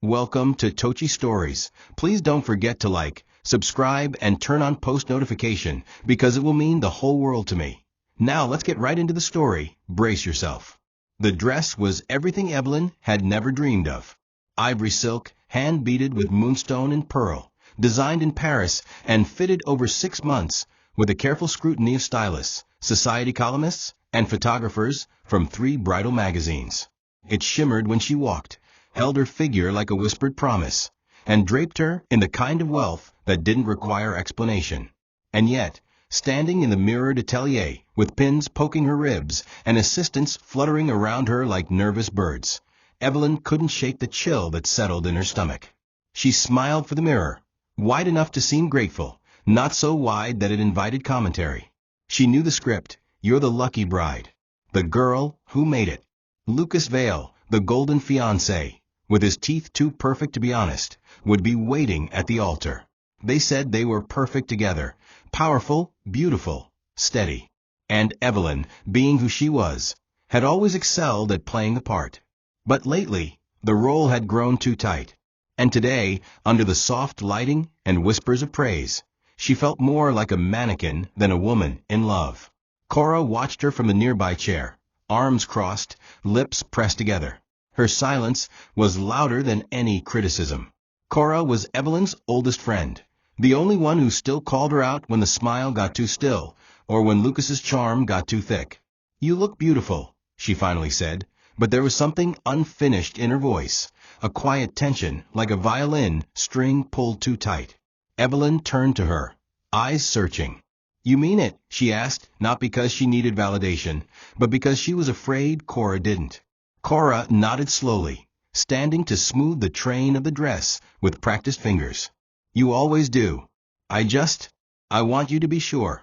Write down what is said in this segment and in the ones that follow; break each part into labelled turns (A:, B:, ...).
A: Welcome to TOCHI Stories. Please don't forget to like, subscribe, and turn on post notification because it will mean the whole world to me. Now let's get right into the story. Brace yourself. The dress was everything Evelyn had never dreamed of. Ivory silk, hand-beaded with moonstone and pearl, designed in Paris and fitted over 6 months with a careful scrutiny of stylists, society columnists, and photographers from 3 bridal magazines. It shimmered when she walked, held her figure like a whispered promise, and draped her in the kind of wealth that didn't require explanation. And yet, standing in the mirrored atelier, with pins poking her ribs and assistants fluttering around her like nervous birds, Evelyn couldn't shake the chill that settled in her stomach. She smiled for the mirror, wide enough to seem grateful, not so wide that it invited commentary. She knew the script: you're the lucky bride, the girl who made it. Lucas Vale, the golden fiancé, with his teeth too perfect to be honest, would be waiting at the altar. They said they were perfect together, powerful, beautiful, steady. And Evelyn, being who she was, had always excelled at playing the part. But lately, the role had grown too tight. And today, under the soft lighting and whispers of praise, she felt more like a mannequin than a woman in love. Cora watched her from the nearby chair, arms crossed, lips pressed together. Her silence was louder than any criticism. Cora was Evelyn's oldest friend, the only one who still called her out when the smile got too still, or when Lucas's charm got too thick. "You look beautiful," she finally said, but there was something unfinished in her voice, a quiet tension like a violin string pulled too tight. Evelyn turned to her, eyes searching. "You mean it?" she asked, not because she needed validation, but because she was afraid Cora didn't. Cora nodded slowly, standing to smooth the train of the dress with practiced fingers. "You always do. I want you to be sure."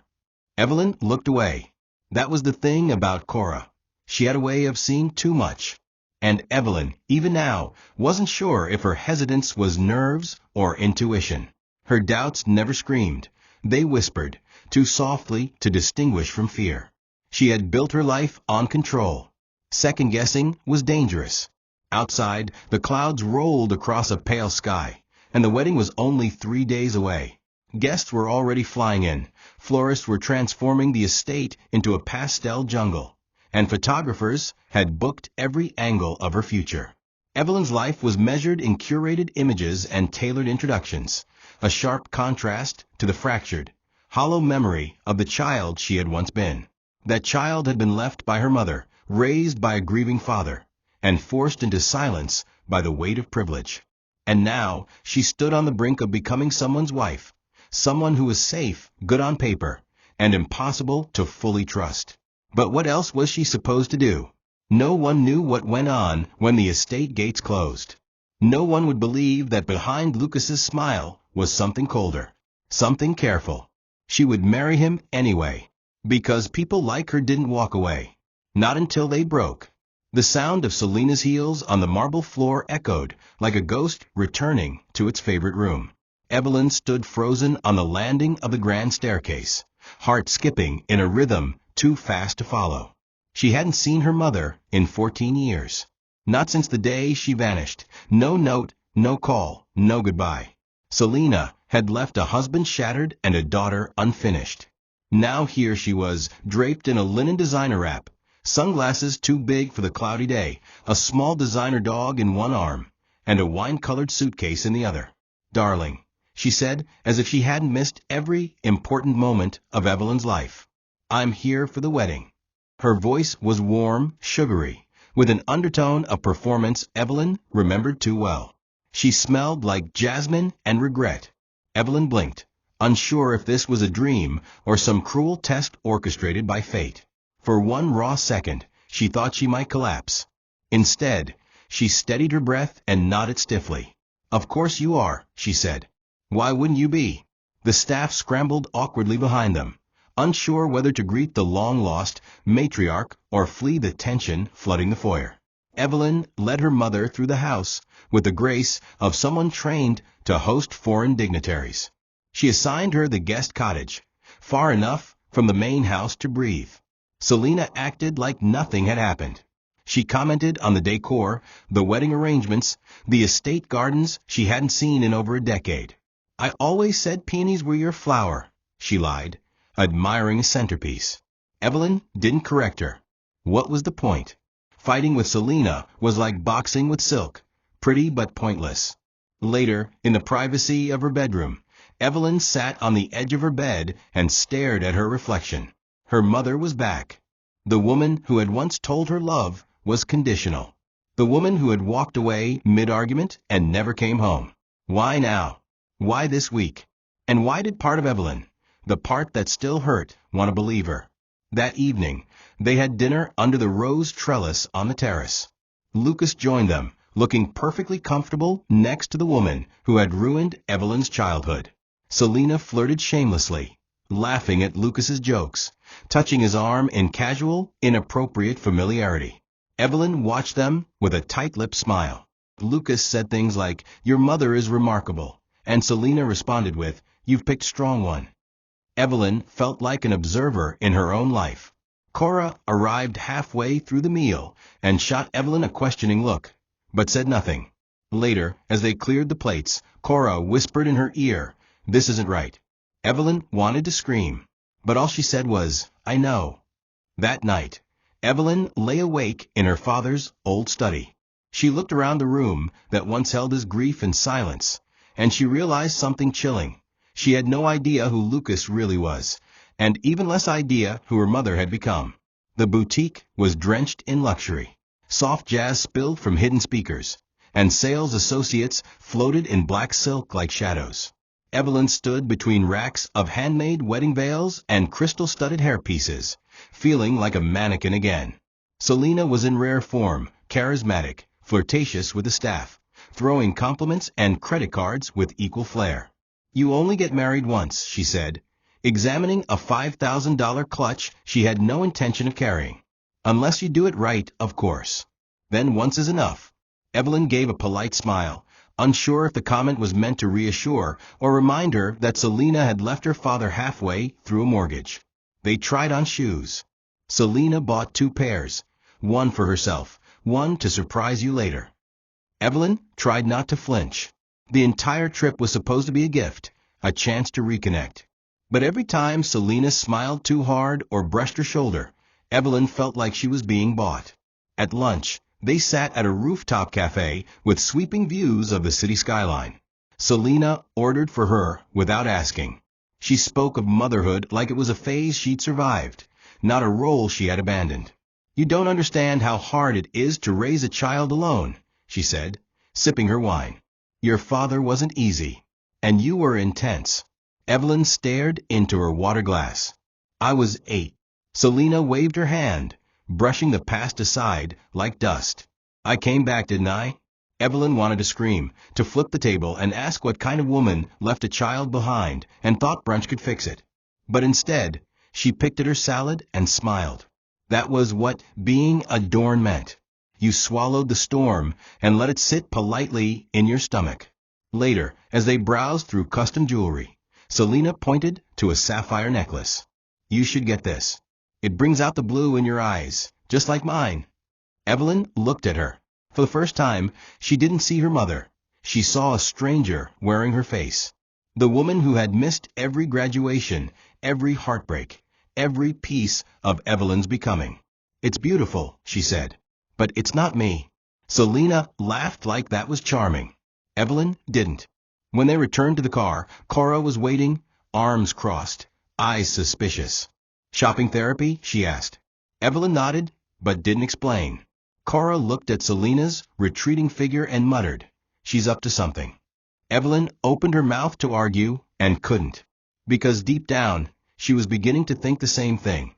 A: Evelyn looked away. That was the thing about Cora. She had a way of seeing too much. And Evelyn, even now, wasn't sure if her hesitance was nerves or intuition. Her doubts never screamed. They whispered, too softly to distinguish from fear. She had built her life on control. Second-guessing was dangerous. Outside, the clouds rolled across a pale sky, and the wedding was only 3 days away. Guests were already flying in, florists were transforming the estate into a pastel jungle, and photographers had booked every angle of her future. Evelyn's life was measured in curated images and tailored introductions, a sharp contrast to the fractured, hollow memory of the child she had once been. That child had been left by her mother, raised by a grieving father, and forced into silence by the weight of privilege. And now she stood on the brink of becoming someone's wife, someone who was safe, good on paper, and impossible to fully trust. But what else was she supposed to do? No one knew what went on when the estate gates closed. No one would believe that behind Lucas's smile was something colder, something careful. She would marry him anyway, because people like her didn't walk away. Not until they broke. The sound of Selina's heels on the marble floor echoed like a ghost returning to its favorite room. Evelyn stood frozen on the landing of the grand staircase, heart skipping in a rhythm too fast to follow. She hadn't seen her mother in 14 years. Not since the day she vanished. No note, no call, no goodbye. Selina had left a husband shattered and a daughter unfinished. Now here she was, draped in a linen designer wrap, sunglasses too big for the cloudy day, a small designer dog in one arm, and a wine-colored suitcase in the other. "Darling," she said, as if she hadn't missed every important moment of Evelyn's life, "I'm here for the wedding." Her voice was warm, sugary, with an undertone of performance Evelyn remembered too well. She smelled like jasmine and regret. Evelyn blinked, unsure if this was a dream or some cruel test orchestrated by fate. For one raw second, she thought she might collapse. Instead, she steadied her breath and nodded stiffly. "Of course you are," she said. "Why wouldn't you be?" The staff scrambled awkwardly behind them, unsure whether to greet the long-lost matriarch or flee the tension flooding the foyer. Evelyn led her mother through the house with the grace of someone trained to host foreign dignitaries. She assigned her the guest cottage, far enough from the main house to breathe. Selina acted like nothing had happened. She commented on the decor, the wedding arrangements, the estate gardens she hadn't seen in over a decade. "I always said peonies were your flower," she lied, admiring a centerpiece. Evelyn didn't correct her. What was the point? Fighting with Selena was like boxing with silk, pretty but pointless. Later, in the privacy of her bedroom, Evelyn sat on the edge of her bed and stared at her reflection. Her mother was back. The woman who had once told her love was conditional. The woman who had walked away mid-argument and never came home. Why now? Why this week? And why did part of Evelyn, the part that still hurt, want to believe her? That evening, they had dinner under the rose trellis on the terrace. Lucas joined them, looking perfectly comfortable next to the woman who had ruined Evelyn's childhood. Selena flirted shamelessly, laughing at Lucas's jokes, touching his arm in casual, inappropriate familiarity. Evelyn watched them with a tight-lipped smile. Lucas said things like, "Your mother is remarkable," and Selena responded with, "You've picked strong one." Evelyn felt like an observer in her own life. Cora arrived halfway through the meal and shot Evelyn a questioning look, but said nothing. Later, as they cleared the plates, Cora whispered in her ear, "This isn't right." Evelyn wanted to scream, but all she said was, "I know." That night, Evelyn lay awake in her father's old study. She looked around the room that once held his grief and silence, and she realized something chilling. She had no idea who Lucas really was, and even less idea who her mother had become. The boutique was drenched in luxury. Soft jazz spilled from hidden speakers, and sales associates floated in black silk like shadows. Evelyn stood between racks of handmade wedding veils and crystal-studded hairpieces, feeling like a mannequin again. Selena was in rare form, charismatic, flirtatious with the staff, throwing compliments and credit cards with equal flair. "You only get married once," she said, examining a $5,000 clutch she had no intention of carrying. "Unless you do it right, of course. Then once is enough." Evelyn gave a polite smile, unsure if the comment was meant to reassure or remind her that Selena had left her father halfway through a mortgage. They tried on shoes. Selena bought 2 pairs, one for herself, one to surprise you later. Evelyn tried not to flinch. The entire trip was supposed to be a gift, a chance to reconnect. But every time Selena smiled too hard or brushed her shoulder, Evelyn felt like she was being bought. At lunch, they sat at a rooftop cafe with sweeping views of the city skyline. Selena ordered for her without asking. She spoke of motherhood like it was a phase she'd survived, not a role she had abandoned. "You don't understand how hard it is to raise a child alone," she said, sipping her wine. "Your father wasn't easy, and you were intense." Evelyn stared into her water glass. "I was 8. Selena waved her hand, brushing the past aside like dust. "I came back, didn't I?" Evelyn wanted to scream, to flip the table and ask what kind of woman left a child behind and thought brunch could fix it. But instead, she picked at her salad and smiled. That was what being adorned meant. You swallowed the storm and let it sit politely in your stomach. Later, as they browsed through custom jewelry, Selena pointed to a sapphire necklace. "You should get this. It brings out the blue in your eyes, just like mine." Evelyn looked at her. For the first time, she didn't see her mother. She saw a stranger wearing her face. The woman who had missed every graduation, every heartbreak, every piece of Evelyn's becoming. "It's beautiful," she said, "but it's not me." Selena laughed like that was charming. Evelyn didn't. When they returned to the car, Cora was waiting, arms crossed, eyes suspicious. "Shopping therapy?" she asked. Evelyn nodded, but didn't explain. Cora looked at Selena's retreating figure and muttered, "She's up to something." Evelyn opened her mouth to argue and couldn't, because deep down, she was beginning to think the same thing.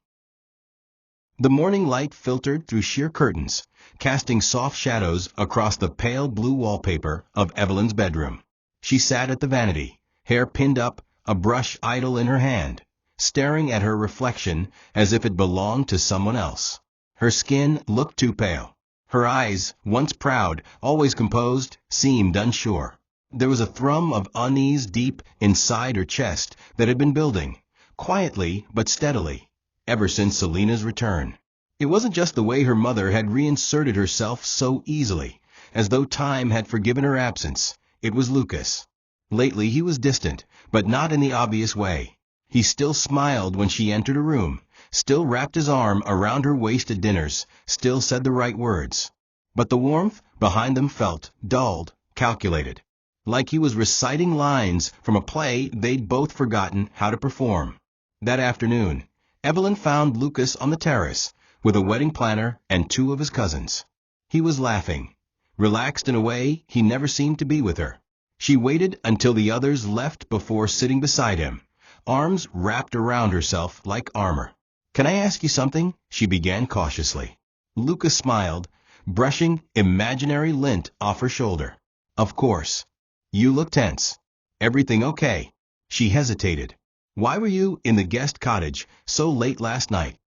A: The morning light filtered through sheer curtains, casting soft shadows across the pale blue wallpaper of Evelyn's bedroom. She sat at the vanity, hair pinned up, a brush idle in her hand, staring at her reflection as if it belonged to someone else. Her skin looked too pale. Her eyes, once proud, always composed, seemed unsure. There was a thrum of unease deep inside her chest that had been building, quietly but steadily, ever since Selena's return. It wasn't just the way her mother had reinserted herself so easily, as though time had forgiven her absence. It was Lucas. Lately he was distant, but not in the obvious way. He still smiled when she entered a room, still wrapped his arm around her waist at dinners, still said the right words. But the warmth behind them felt dulled, calculated. Like he was reciting lines from a play they'd both forgotten how to perform. That afternoon, Evelyn found Lucas on the terrace, with a wedding planner and two of his cousins. He was laughing, relaxed in a way he never seemed to be with her. She waited until the others left before sitting beside him, arms wrapped around herself like armor. "Can I ask you something?" she began cautiously. Lucas smiled, brushing imaginary lint off her shoulder. "Of course." "You look tense. Everything okay?" She hesitated. "Why were you in the guest cottage so late last night?"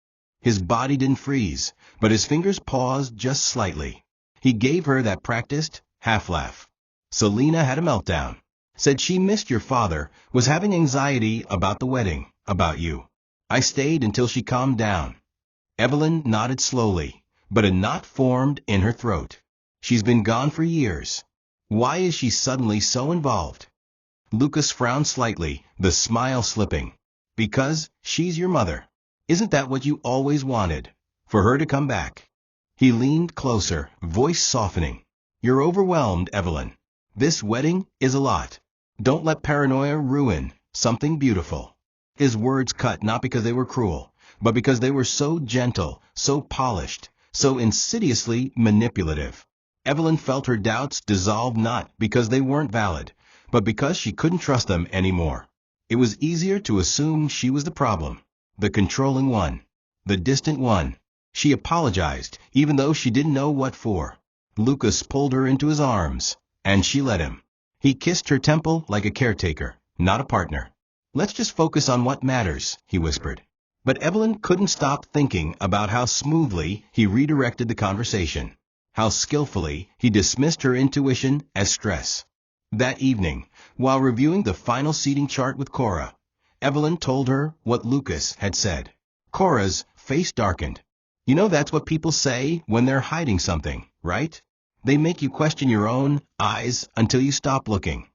A: His body didn't freeze, but his fingers paused just slightly. He gave her that practiced half-laugh. "Selena had a meltdown. Said she missed your father, was having anxiety about the wedding, about you. I stayed until she calmed down." Evelyn nodded slowly, but a knot formed in her throat. "She's been gone for years. Why is she suddenly so involved?" Lucas frowned slightly, the smile slipping. "Because she's your mother. Isn't that what you always wanted? For her to come back?" He leaned closer, voice softening. "You're overwhelmed, Evelyn. This wedding is a lot. Don't let paranoia ruin something beautiful." His words cut not because they were cruel, but because they were so gentle, so polished, so insidiously manipulative. Evelyn felt her doubts dissolve not because they weren't valid, but because she couldn't trust them anymore. It was easier to assume she was the problem, the controlling one, the distant one. She apologized, even though she didn't know what for. Lucas pulled her into his arms, and she let him. He kissed her temple like a caretaker, not a partner. "Let's just focus on what matters," he whispered. But Evelyn couldn't stop thinking about how smoothly he redirected the conversation, how skillfully he dismissed her intuition as stress. That evening, while reviewing the final seating chart with Cora, Evelyn told her what Lucas had said. Cora's face darkened. "You know that's what people say when they're hiding something, right? They make you question your own eyes until you stop looking."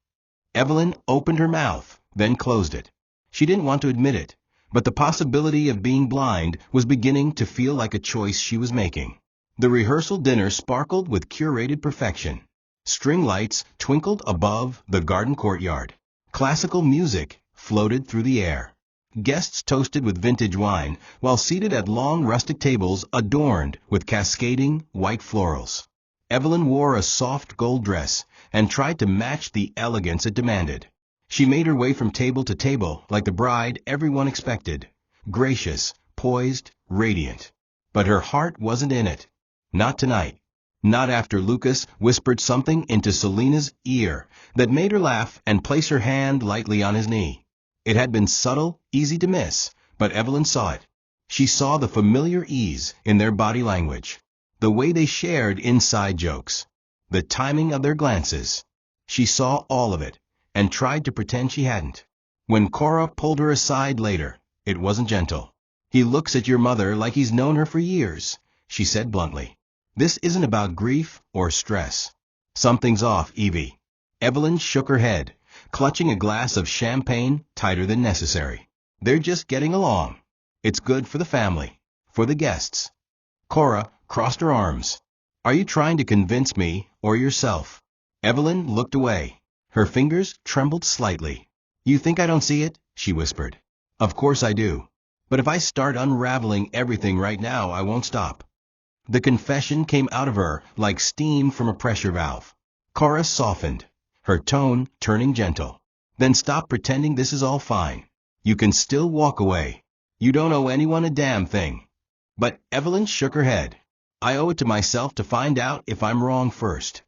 A: Evelyn opened her mouth, then closed it. She didn't want to admit it, but the possibility of being blind was beginning to feel like a choice she was making. The rehearsal dinner sparkled with curated perfection. String lights twinkled above the garden courtyard. Classical music floated through the air. Guests toasted with vintage wine, while seated at long rustic tables adorned with cascading white florals. Evelyn wore a soft gold dress and tried to match the elegance it demanded. She made her way from table to table like the bride everyone expected, gracious, poised, radiant. But her heart wasn't in it. Not tonight. Not after Lucas whispered something into Selena's ear that made her laugh and place her hand lightly on his knee. It had been subtle, easy to miss, but Evelyn saw it. She saw the familiar ease in their body language, the way they shared inside jokes, the timing of their glances. She saw all of it, and tried to pretend she hadn't. When Cora pulled her aside later, it wasn't gentle. "He looks at your mother like he's known her for years," she said bluntly. "This isn't about grief or stress." "Something's off, Evie." Evelyn shook her head, clutching a glass of champagne tighter than necessary. "They're just getting along. It's good for the family, for the guests." Cora crossed her arms. "Are you trying to convince me or yourself?" Evelyn looked away. Her fingers trembled slightly. "You think I don't see it?" she whispered. "Of course I do. But if I start unraveling everything right now, I won't stop." The confession came out of her like steam from a pressure valve. Cora softened, her tone turning gentle. "Then stop pretending this is all fine. You can still walk away. You don't owe anyone a damn thing." But Evelyn shook her head. "I owe it to myself to find out if I'm wrong first."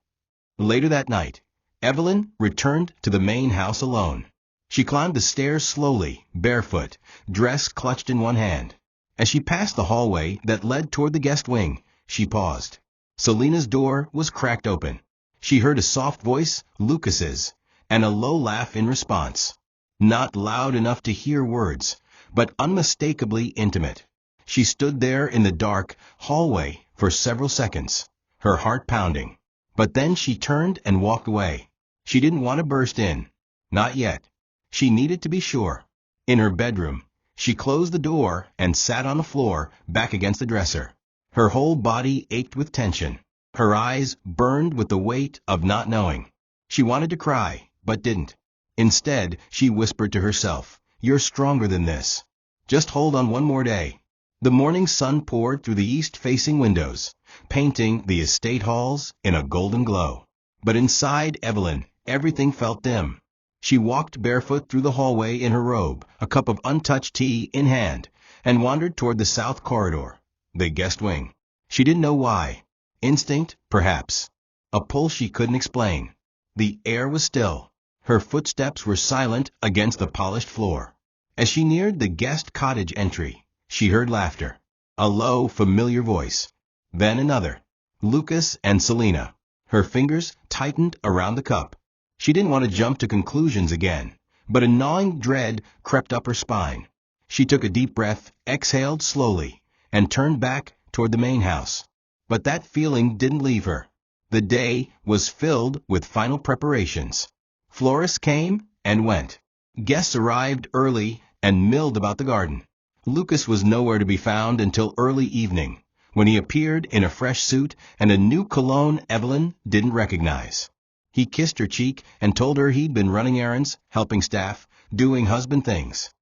A: Later that night, Evelyn returned to the main house alone. She climbed the stairs slowly, barefoot, dress clutched in one hand. As she passed the hallway that led toward the guest wing, she paused. Selena's door was cracked open. She heard a soft voice, Lucas's, and a low laugh in response. Not loud enough to hear words, but unmistakably intimate. She stood there in the dark hallway for several seconds, her heart pounding. But then she turned and walked away. She didn't want to burst in. Not yet. She needed to be sure. In her bedroom, she closed the door and sat on the floor, back against the dresser. Her whole body ached with tension. Her eyes burned with the weight of not knowing. She wanted to cry, but didn't. Instead, she whispered to herself, "You're stronger than this. Just hold on one more day." The morning sun poured through the east-facing windows, painting the estate halls in a golden glow. But inside Evelyn, everything felt dim. She walked barefoot through the hallway in her robe, a cup of untouched tea in hand, and wandered toward the south corridor, the guest wing. She didn't know why. Instinct, perhaps. A pull she couldn't explain. The air was still. Her footsteps were silent against the polished floor. As she neared the guest cottage entry, she heard laughter. A low, familiar voice. Then another. Lucas and Selena. Her fingers tightened around the cup. She didn't want to jump to conclusions again, but a gnawing dread crept up her spine. She took a deep breath, exhaled slowly, and turned back toward the main house. But that feeling didn't leave her. The day was filled with final preparations. Florists came and went. Guests arrived early and milled about the garden. Lucas was nowhere to be found until early evening, when he appeared in a fresh suit and a new cologne Evelyn didn't recognize. He kissed her cheek and told her he'd been running errands, helping staff, doing husband things.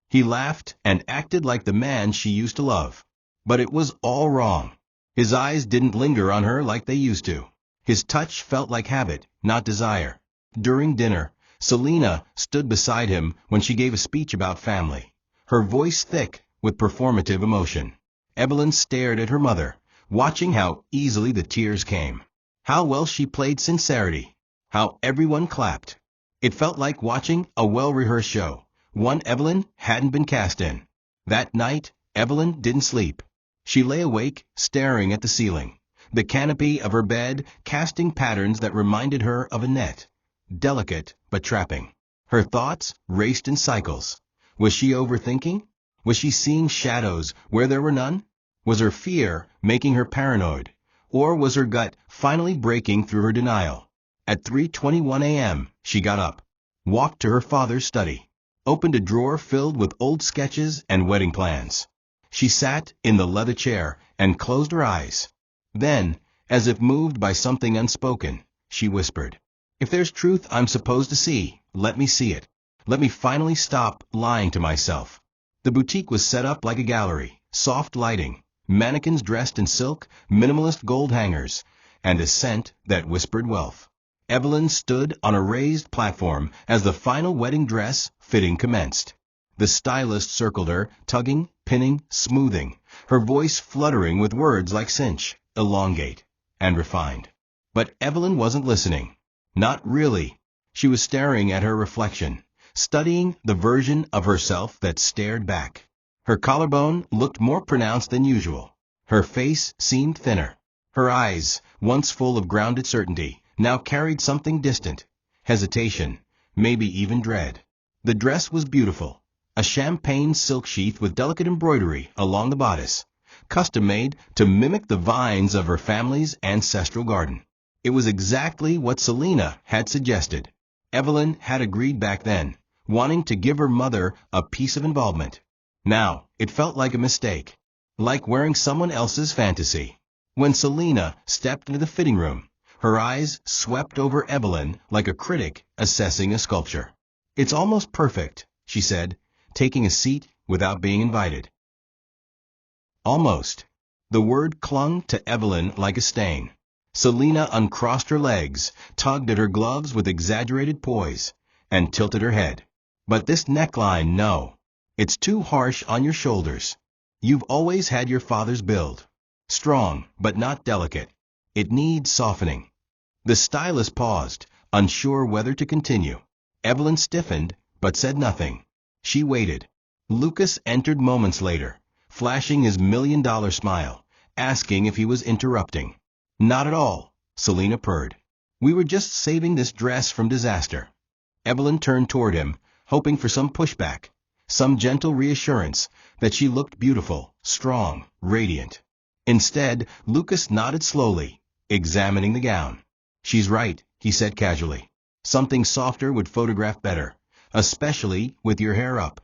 A: He laughed and acted like the man she used to love. But it was all wrong. His eyes didn't linger on her like they used to. His touch felt like habit, not desire. During dinner, Selena stood beside him when she gave a speech about family, her voice thick with performative emotion. Evelyn stared at her mother, watching how easily the tears came. How well she played sincerity. How everyone clapped. It felt like watching a well-rehearsed show, one Evelyn hadn't been cast in. That night, Evelyn didn't sleep. She lay awake, staring at the ceiling, the canopy of her bed casting patterns that reminded her of a net, delicate but trapping. Her thoughts raced in cycles. Was she overthinking? Was she seeing shadows where there were none? Was her fear making her paranoid? Or was her gut finally breaking through her denial? At 3:21 a.m., she got up, walked to her father's study, opened a drawer filled with old sketches and wedding plans. She sat in the leather chair and closed her eyes. Then, as if moved by something unspoken, she whispered, "If there's truth I'm supposed to see, let me see it. Let me finally stop lying to myself." The boutique was set up like a gallery, soft lighting, mannequins dressed in silk, minimalist gold hangers, and a scent that whispered wealth. Evelyn stood on a raised platform as the final wedding dress fitting commenced. The stylist circled her, tugging, pinning, smoothing, her voice fluttering with words like cinch, elongate, and refined. But Evelyn wasn't listening. Not really. She was staring at her reflection, studying the version of herself that stared back. Her collarbone looked more pronounced than usual. Her face seemed thinner. Her eyes, once full of grounded certainty, now carried something distant, hesitation, maybe even dread. The dress was beautiful, a champagne silk sheath with delicate embroidery along the bodice, custom-made to mimic the vines of her family's ancestral garden. It was exactly what Selena had suggested. Evelyn had agreed back then, wanting to give her mother a piece of involvement. Now, it felt like a mistake, like wearing someone else's fantasy. When Selena stepped into the fitting room, her eyes swept over Evelyn like a critic assessing a sculpture. "It's almost perfect," she said, taking a seat without being invited. Almost. The word clung to Evelyn like a stain. Selena uncrossed her legs, tugged at her gloves with exaggerated poise, and tilted her head. "But this neckline, no. It's too harsh on your shoulders. You've always had your father's build. Strong, but not delicate. It needs softening." The stylist paused, unsure whether to continue. Evelyn stiffened, but said nothing. She waited. Lucas entered moments later, flashing his million-dollar smile, asking if he was interrupting. "Not at all," Selena purred. "We were just saving this dress from disaster." Evelyn turned toward him, hoping for some pushback. some gentle reassurance that she looked beautiful, strong, radiant. Instead, Lucas nodded slowly, examining the gown. "She's right," he said casually. "Something softer would photograph better, especially with your hair up."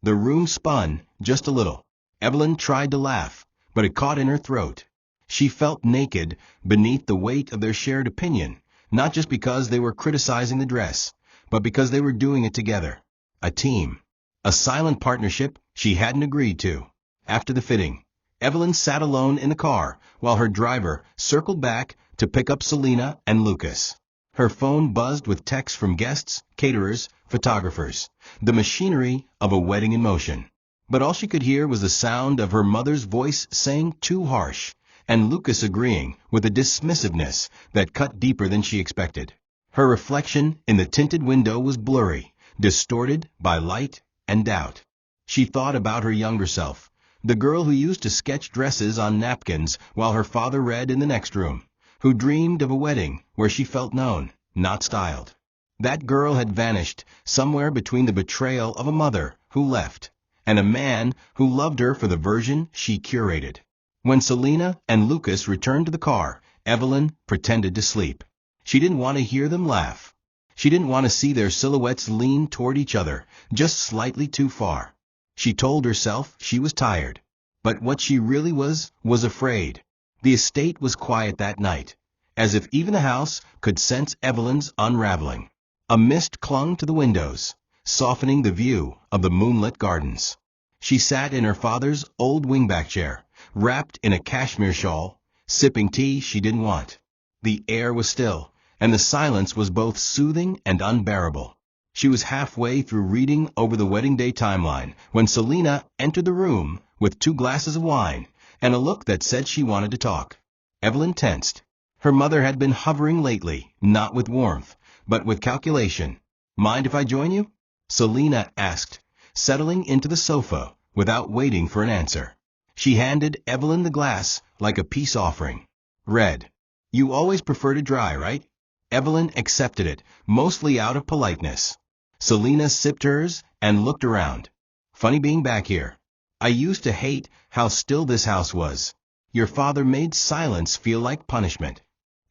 A: The room spun, just a little. Evelyn tried to laugh, but it caught in her throat. She felt naked beneath the weight of their shared opinion, not just because they were criticizing the dress, but because they were doing it together. A team. A silent partnership she hadn't agreed to. After the fitting, Evelyn sat alone in the car while her driver circled back to pick up Selena and Lucas. Her phone buzzed with texts from guests, caterers, photographers, the machinery of a wedding in motion. But all she could hear was the sound of her mother's voice saying "too harsh," and Lucas agreeing with a dismissiveness that cut deeper than she expected. Her reflection in the tinted window was blurry, distorted by light and doubt. She thought about her younger self, the girl who used to sketch dresses on napkins while her father read in the next room, who dreamed of a wedding where she felt known, not styled. That girl had vanished somewhere between the betrayal of a mother who left and a man who loved her for the version she curated. When Selena and Lucas returned to the car, Evelyn pretended to sleep. She didn't want to hear them laugh. She didn't want to see their silhouettes lean toward each other, just slightly too far. She told herself she was tired. But what she really was afraid. The estate was quiet that night, as if even the house could sense Evelyn's unraveling. A mist clung to the windows, softening the view of the moonlit gardens. She sat in her father's old wingback chair, wrapped in a cashmere shawl, sipping tea she didn't want. The air was still, and the silence was both soothing and unbearable. She was halfway through reading over the wedding day timeline when Selena entered the room with 2 glasses of wine and a look that said she wanted to talk. Evelyn tensed. Her mother had been hovering lately, not with warmth, but with calculation. "Mind if I join you?" Selena asked, settling into the sofa without waiting for an answer. She handed Evelyn the glass like a peace offering. "Red. You always prefer to dry, right?" Evelyn accepted it, mostly out of politeness. Selena sipped hers and looked around. "Funny being back here. I used to hate how still this house was. Your father made silence feel like punishment."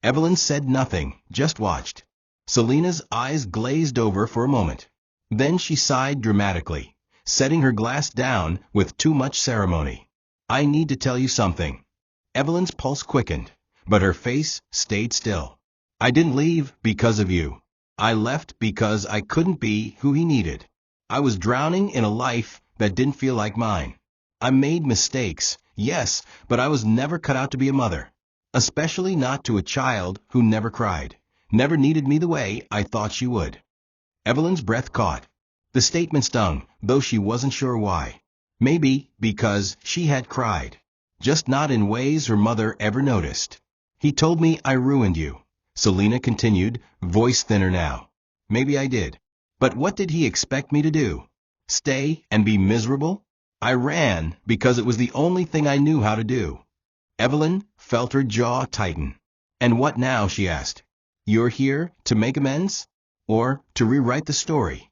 A: Evelyn said nothing, just watched. Selena's eyes glazed over for a moment. Then she sighed dramatically, setting her glass down with too much ceremony. "I need to tell you something." Evelyn's pulse quickened, but her face stayed still. "I didn't leave because of you. I left because I couldn't be who he needed. I was drowning in a life that didn't feel like mine. I made mistakes, yes, but I was never cut out to be a mother. Especially not to a child who never cried, never needed me the way I thought she would." Evelyn's breath caught. The statement stung, though she wasn't sure why. Maybe because she had cried, just not in ways her mother ever noticed. "He told me I ruined you," Selena continued, voice thinner now. "Maybe I did. But what did he expect me to do? Stay and be miserable? I ran because it was the only thing I knew how to do." Evelyn felt her jaw tighten. "And what now?" she asked. "You're here to make amends? Or to rewrite the story?"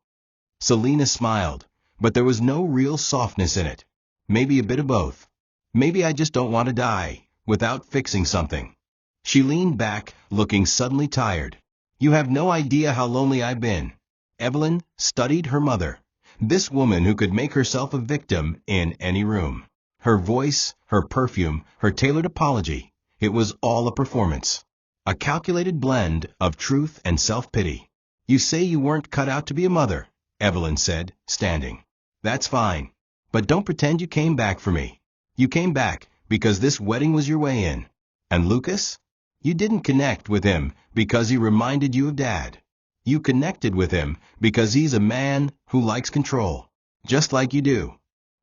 A: Selena smiled, but there was no real softness in it. "Maybe a bit of both. Maybe I just don't want to die without fixing something." She leaned back, looking suddenly tired. "You have no idea how lonely I've been." Evelyn studied her mother, this woman who could make herself a victim in any room. Her voice, her perfume, her tailored apology, it was all a performance. A calculated blend of truth and self-pity. "You say you weren't cut out to be a mother," Evelyn said, standing. "That's fine. But don't pretend you came back for me. You came back because this wedding was your way in. And Lucas? You didn't connect with him because he reminded you of Dad. You connected with him because he's a man who likes control, just like you do."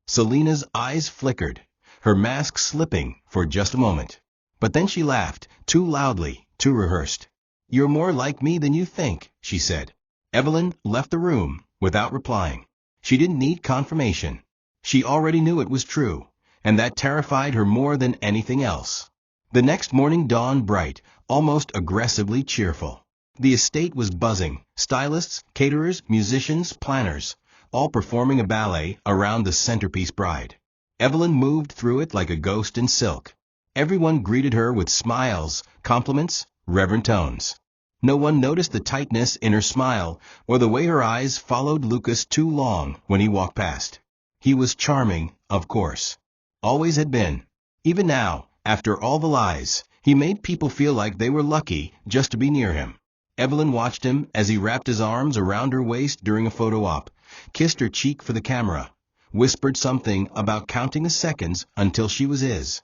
A: Selena's eyes flickered, her mask slipping for just a moment. But then she laughed, too loudly, too rehearsed. "You're more like me than you think," she said. Evelyn left the room without replying. She didn't need confirmation. She already knew it was true, and that terrified her more than anything else. The next morning dawned bright, almost aggressively cheerful. The estate was buzzing, stylists, caterers, musicians, planners, all performing a ballet around the centerpiece bride. Evelyn moved through it like a ghost in silk. Everyone greeted her with smiles, compliments, reverent tones. No one noticed the tightness in her smile or the way her eyes followed Lucas too long when he walked past. He was charming, of course. Always had been. Even now, after all the lies, he made people feel like they were lucky just to be near him. Evelyn watched him as he wrapped his arms around her waist during a photo op, kissed her cheek for the camera, whispered something about counting the seconds until she was his.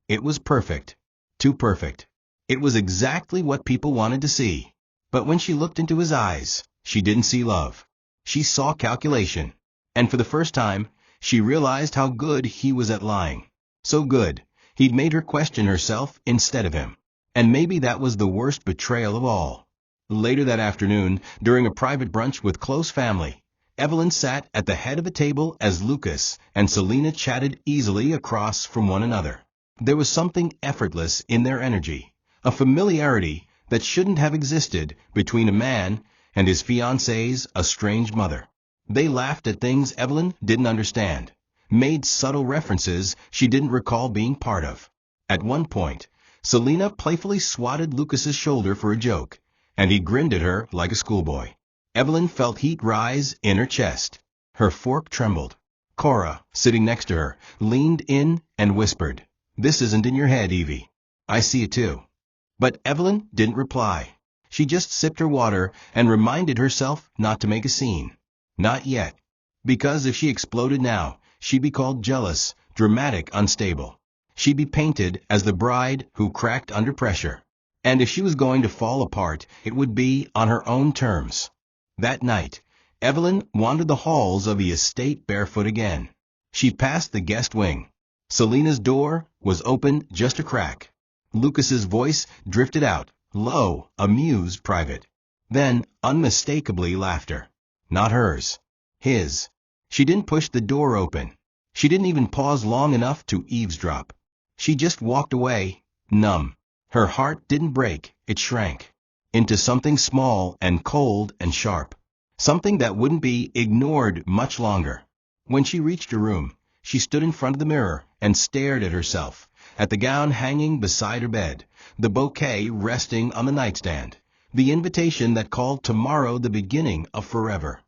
A: It was perfect. Too perfect. It was exactly what people wanted to see. But when she looked into his eyes, she didn't see love. She saw calculation. And for the first time, she realized how good he was at lying. So good, he'd made her question herself instead of him. And maybe that was the worst betrayal of all. Later that afternoon, during a private brunch with close family, Evelyn sat at the head of a table as Lucas and Selena chatted easily across from one another. There was something effortless in their energy, a familiarity that shouldn't have existed between a man and his fiancée's estranged mother. They laughed at things Evelyn didn't understand, made subtle references she didn't recall being part of. At one point, Selena playfully swatted Lucas's shoulder for a joke, and he grinned at her like a schoolboy. Evelyn felt heat rise in her chest. Her fork trembled. Cora, sitting next to her, leaned in and whispered, "This isn't in your head, Evie. I see it too." But Evelyn didn't reply. She just sipped her water and reminded herself not to make a scene. Not yet. Because if she exploded now, she'd be called jealous, dramatic, unstable. She'd be painted as the bride who cracked under pressure. And if she was going to fall apart, it would be on her own terms. That night, Evelyn wandered the halls of the estate barefoot again. She passed the guest wing. Selena's door was open just a crack. Lucas's voice drifted out, low, amused, private. Then, unmistakably, laughter. Not hers. His. She didn't push the door open. She didn't even pause long enough to eavesdrop. She just walked away, numb. Her heart didn't break, it shrank. Into something small and cold and sharp. Something that wouldn't be ignored much longer. When she reached her room, she stood in front of the mirror and stared at herself, at the gown hanging beside her bed, the bouquet resting on the nightstand, the invitation that called tomorrow the beginning of forever.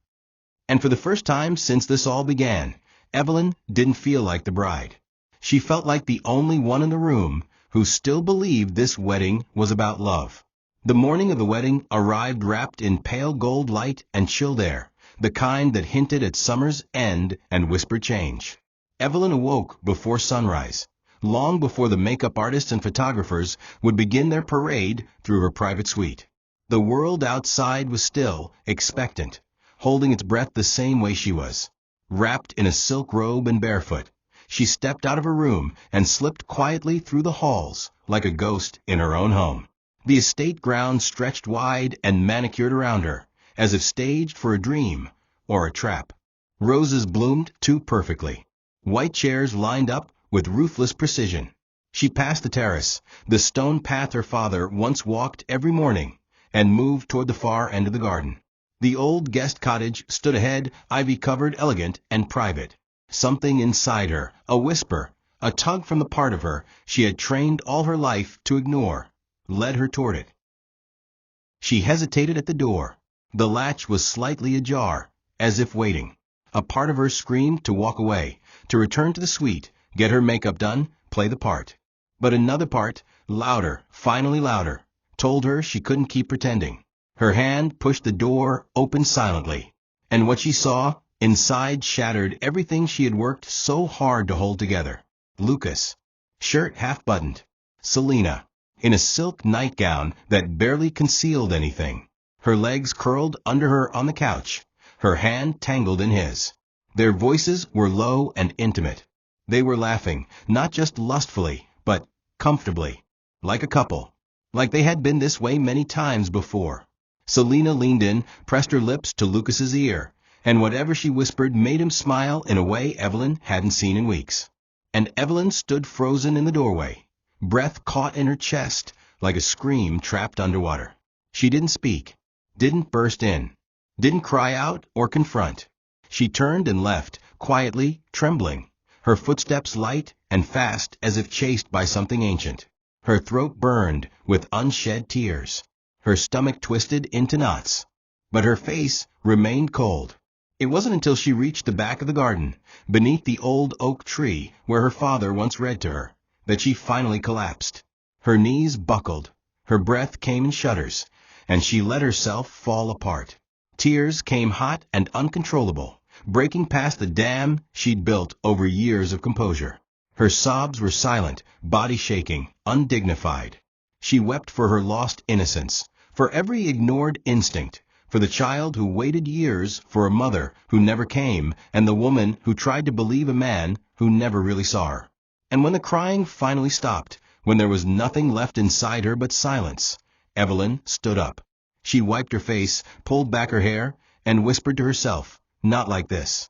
A: And for the first time since this all began, Evelyn didn't feel like the bride. She felt like the only one in the room who still believed this wedding was about love. The morning of the wedding arrived wrapped in pale gold light and chilled air, the kind that hinted at summer's end and whispered change. Evelyn awoke before sunrise, long before the makeup artists and photographers would begin their parade through her private suite. The world outside was still, expectant, holding its breath the same way she was. Wrapped in a silk robe and barefoot, she stepped out of her room and slipped quietly through the halls like a ghost in her own home. The estate grounds stretched wide and manicured around her, as if staged for a dream or a trap. Roses bloomed too perfectly. White chairs lined up with ruthless precision. She passed the terrace, the stone path her father once walked every morning, and moved toward the far end of the garden. The old guest cottage stood ahead, ivy-covered, elegant, and private. Something inside her, a whisper, a tug from the part of her she had trained all her life to ignore, led her toward it. She hesitated at the door. The latch was slightly ajar, as if waiting. A part of her screamed to walk away, to return to the suite, get her makeup done, play the part. But another part, louder, finally louder, told her she couldn't keep pretending. Her hand pushed the door open silently, and what she saw inside shattered everything she had worked so hard to hold together. Lucas, shirt half-buttoned. Selena, in a silk nightgown that barely concealed anything. Her legs curled under her on the couch, her hand tangled in his. Their voices were low and intimate. They were laughing, not just lustfully, but comfortably, like a couple, like they had been this way many times before. Selena leaned in, pressed her lips to Lucas's ear, and whatever she whispered made him smile in a way Evelyn hadn't seen in weeks. And Evelyn stood frozen in the doorway, breath caught in her chest like a scream trapped underwater. She didn't speak, didn't burst in, didn't cry out or confront. She turned and left, quietly, trembling, her footsteps light and fast as if chased by something ancient. Her throat burned with unshed tears, her stomach twisted into knots. But her face remained cold. It wasn't until she reached the back of the garden, beneath the old oak tree where her father once read to her, that she finally collapsed. Her knees buckled, her breath came in shudders, and she let herself fall apart. Tears came hot and uncontrollable, breaking past the dam she'd built over years of composure. Her sobs were silent, body shaking, undignified. She wept for her lost innocence, for every ignored instinct, for the child who waited years for a mother who never came, and the woman who tried to believe a man who never really saw her. And when the crying finally stopped, when there was nothing left inside her but silence, Evelyn stood up. She wiped her face, pulled back her hair, and whispered to herself, "Not like this."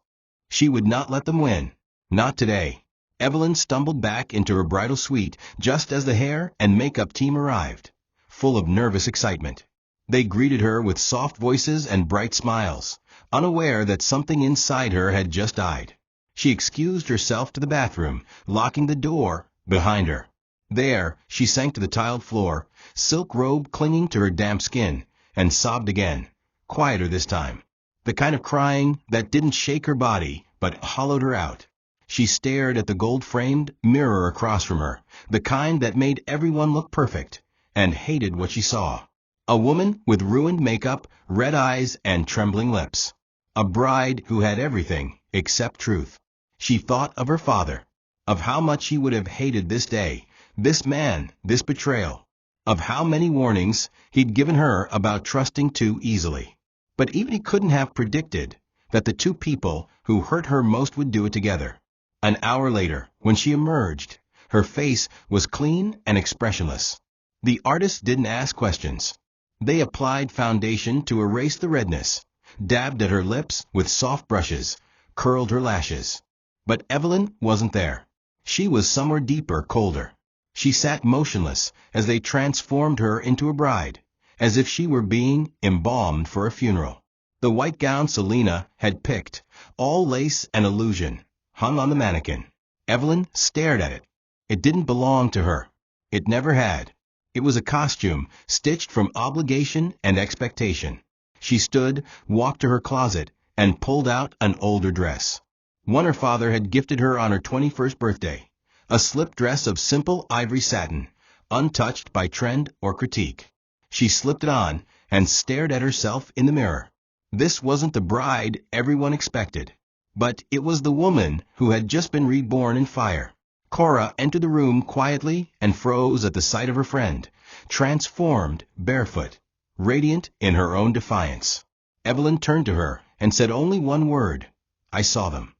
A: She would not let them win. Not today. Evelyn stumbled back into her bridal suite just as the hair and makeup team arrived, full of nervous excitement. They greeted her with soft voices and bright smiles, unaware that something inside her had just died. She excused herself to the bathroom, locking the door behind her. There, she sank to the tiled floor, silk robe clinging to her damp skin, and sobbed again, quieter this time. The kind of crying that didn't shake her body, but hollowed her out. She stared at the gold-framed mirror across from her, the kind that made everyone look perfect, and hated what she saw. A woman with ruined makeup, red eyes, and trembling lips. A bride who had everything except truth. She thought of her father, of how much he would have hated this day, this man, this betrayal, of how many warnings he'd given her about trusting too easily. But even he couldn't have predicted that the two people who hurt her most would do it together. An hour later, when she emerged, her face was clean and expressionless. The artists didn't ask questions. They applied foundation to erase the redness, dabbed at her lips with soft brushes, curled her lashes. But Evelyn wasn't there. She was somewhere deeper, colder. She sat motionless as they transformed her into a bride, as if she were being embalmed for a funeral. The white gown Selena had picked, all lace and illusion, hung on the mannequin. Evelyn stared at it. It didn't belong to her. It never had. It was a costume stitched from obligation and expectation. She stood, walked to her closet, and pulled out an older dress. One her father had gifted her on her 21st birthday. A slip dress of simple ivory satin, untouched by trend or critique. She slipped it on and stared at herself in the mirror. This wasn't the bride everyone expected, but it was the woman who had just been reborn in fire. Cora entered the room quietly and froze at the sight of her friend, transformed, barefoot, radiant in her own defiance. Evelyn turned to her and said only one word, "I saw them."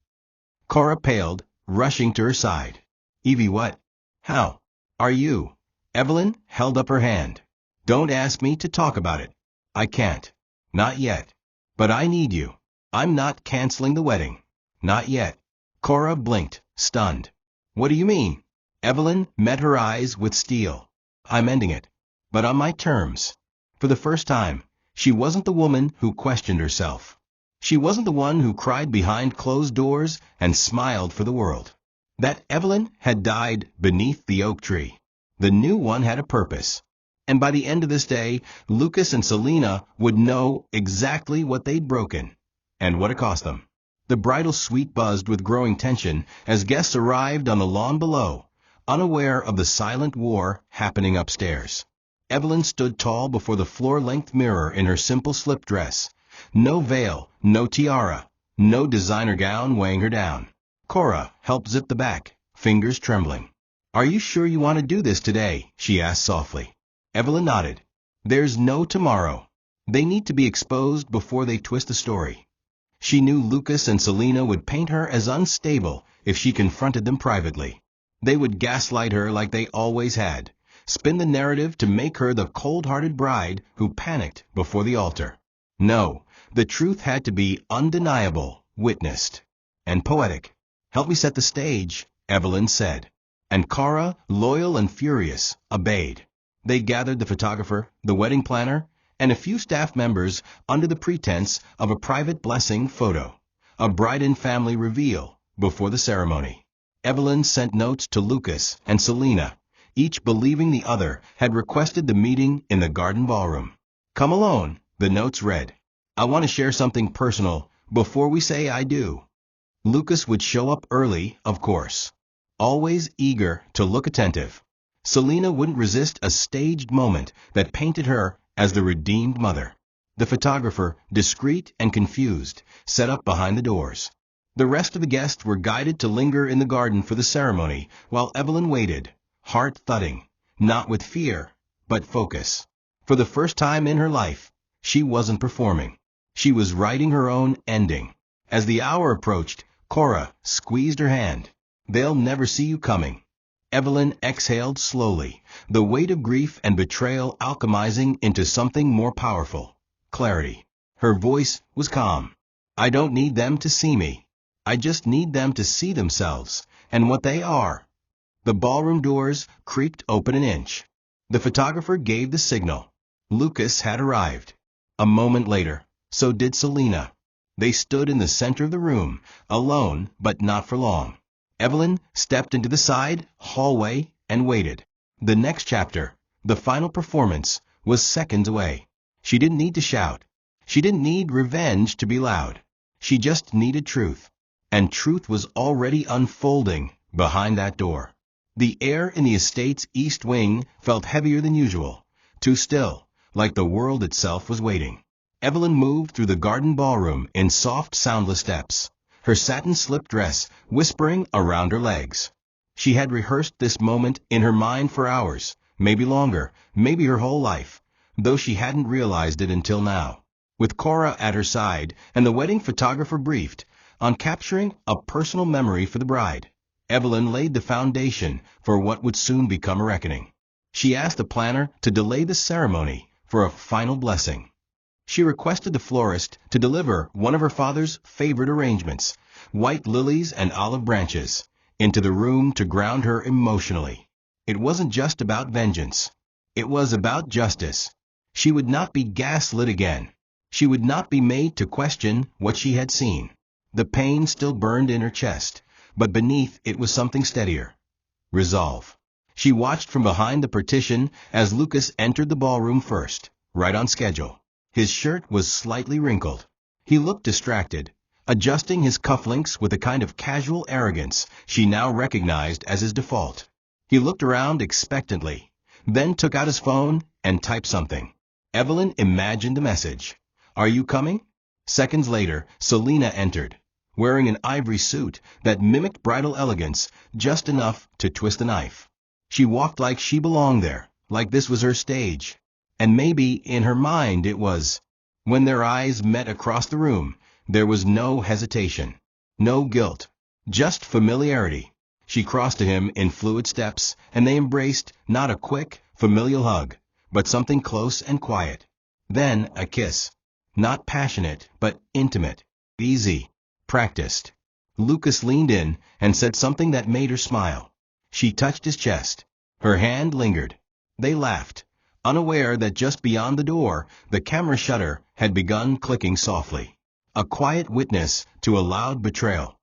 A: Cora paled, rushing to her side. "Evie, what? How? Are you?" Evelyn held up her hand. "Don't ask me to talk about it. I can't. Not yet. But I need you. I'm not canceling the wedding. Not yet." Cora blinked, stunned. "What do you mean?" Evelyn met her eyes with steel. "I'm ending it. But on my terms." For the first time, she wasn't the woman who questioned herself. She wasn't the one who cried behind closed doors and smiled for the world. That Evelyn had died beneath the oak tree. The new one had a purpose. And by the end of this day, Lucas and Selena would know exactly what they'd broken and what it cost them. The bridal suite buzzed with growing tension as guests arrived on the lawn below, unaware of the silent war happening upstairs. Evelyn stood tall before the floor-length mirror in her simple slip dress. No veil, no tiara, no designer gown weighing her down. Cora helped zip the back, fingers trembling. "Are you sure you want to do this today?" she asked softly. Evelyn nodded. "There's no tomorrow. They need to be exposed before they twist the story." She knew Lucas and Selena would paint her as unstable if she confronted them privately. They would gaslight her like they always had, spin the narrative to make her the cold-hearted bride who panicked before the altar. No, the truth had to be undeniable, witnessed, and poetic. "Help me set the stage," Evelyn said. And Cora, loyal and furious, obeyed. They gathered the photographer, the wedding planner, and a few staff members under the pretense of a private blessing photo. a bride and family reveal before the ceremony. Evelyn sent notes to Lucas and Selena, each believing the other had requested the meeting in the garden ballroom. "Come alone," the notes read. "I want to share something personal before we say I do." Lucas would show up early, of course, always eager to look attentive. Selena wouldn't resist a staged moment that painted her as the redeemed mother. The photographer, discreet and confused, set up behind the doors. The rest of the guests were guided to linger in the garden for the ceremony, while Evelyn waited, heart thudding, not with fear, but focus. For the first time in her life, she wasn't performing. She was writing her own ending. As the hour approached, Cora squeezed her hand. "They'll never see you coming." Evelyn exhaled slowly, the weight of grief and betrayal alchemizing into something more powerful: clarity. Her voice was calm. "I don't need them to see me. I just need them to see themselves, and what they are." The ballroom doors creaked open an inch. The photographer gave the signal. Lucas had arrived. A moment later, so did Selena. They stood in the center of the room, alone but not for long. Evelyn stepped into the side hallway and waited. The next chapter, the final performance, was seconds away. She didn't need to shout. She didn't need revenge to be loud. She just needed truth. And truth was already unfolding behind that door. The air in the estate's east wing felt heavier than usual, too still, like the world itself was waiting. Evelyn moved through the garden ballroom in soft, soundless steps, her satin slip dress whispering around her legs. She had rehearsed this moment in her mind for hours, maybe longer, maybe her whole life, though she hadn't realized it until now. With Cora at her side and the wedding photographer briefed on capturing a personal memory for the bride, Evelyn laid the foundation for what would soon become a reckoning. She asked the planner to delay the ceremony for a final blessing. She requested the florist to deliver one of her father's favorite arrangements, white lilies and olive branches, into the room to ground her emotionally. It wasn't just about vengeance. It was about justice. She would not be gaslit again. She would not be made to question what she had seen. The pain still burned in her chest, but beneath it was something steadier: resolve. She watched from behind the partition as Lucas entered the ballroom first, right on schedule. His shirt was slightly wrinkled. He looked distracted, adjusting his cufflinks with a kind of casual arrogance she now recognized as his default. He looked around expectantly, then took out his phone and typed something. Evelyn imagined the message. "Are you coming?" Seconds later, Selena entered, wearing an ivory suit that mimicked bridal elegance just enough to twist a knife. She walked like she belonged there, like this was her stage. And maybe in her mind it was. When their eyes met across the room, there was no hesitation, no guilt, just familiarity. She crossed to him in fluid steps, and they embraced, not a quick, familial hug, but something close and quiet. Then a kiss. Not passionate, but intimate, easy, practiced. Lucas leaned in and said something that made her smile. She touched his chest. Her hand lingered. They laughed, unaware that just beyond the door, the camera shutter had begun clicking softly. A quiet witness to a loud betrayal.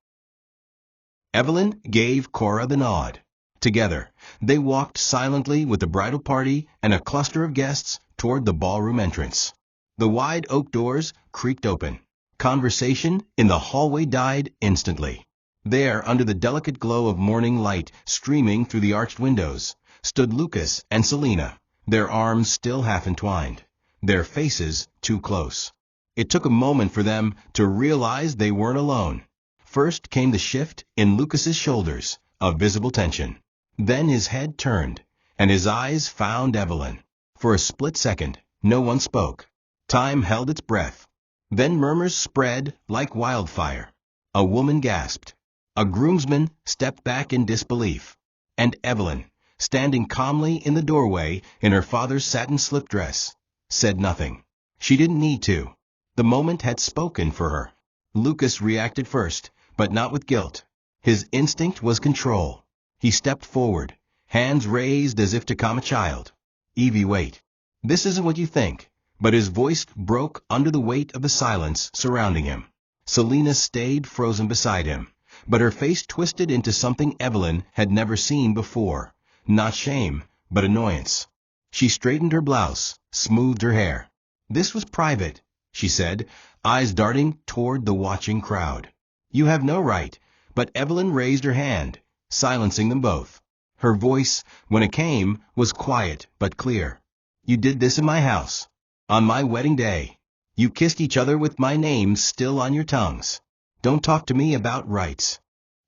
A: Evelyn gave Cora the nod. Together, they walked silently with the bridal party and a cluster of guests toward the ballroom entrance. The wide oak doors creaked open. Conversation in the hallway died instantly. There, under the delicate glow of morning light streaming through the arched windows, stood Lucas and Selena, their arms still half entwined, their faces too close. It took a moment for them to realize they weren't alone. First came the shift in Lucas's shoulders, a visible tension. Then his head turned, and his eyes found Evelyn. For a split second, no one spoke. Time held its breath. Then murmurs spread like wildfire. A woman gasped. A groomsman stepped back in disbelief. And Evelyn, standing calmly in the doorway in her father's satin slip dress, said nothing. She didn't need to. The moment had spoken for her. Lucas reacted first, but not with guilt. His instinct was control. He stepped forward, hands raised as if to calm a child. "Evie, wait. This isn't what you think." But his voice broke under the weight of the silence surrounding him. Selena stayed frozen beside him, but her face twisted into something Evelyn had never seen before. Not shame, but annoyance. She straightened her blouse, smoothed her hair. "This was private," she said, eyes darting toward the watching crowd. "You have no right," but Evelyn raised her hand, silencing them both. Her voice, when it came, was quiet but clear. "You did this in my house, on my wedding day. You kissed each other with my name still on your tongues. Don't talk to me about rights."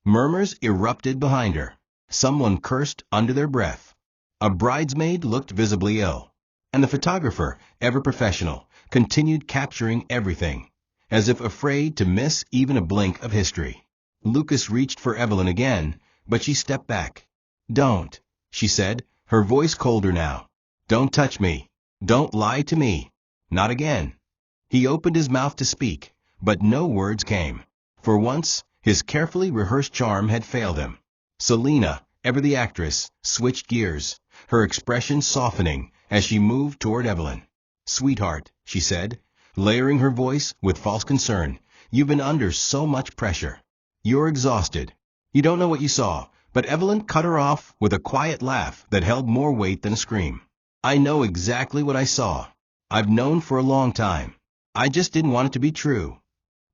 A: Murmurs erupted behind her. Someone cursed under their breath. A bridesmaid looked visibly ill, and the photographer, ever professional, continued capturing everything, as if afraid to miss even a blink of history. Lucas reached for Evelyn again, but she stepped back. "Don't," she said, her voice colder now. "Don't touch me. Don't lie to me. Not again." He opened his mouth to speak, but no words came. For once, his carefully rehearsed charm had failed him. Selena, ever the actress, switched gears, her expression softening as she moved toward Evelyn. "Sweetheart," she said, layering her voice with false concern, "you've been under so much pressure. You're exhausted. You don't know what you saw." But Evelyn cut her off with a quiet laugh that held more weight than a scream. "I know exactly what I saw. I've known for a long time. I just didn't want it to be true."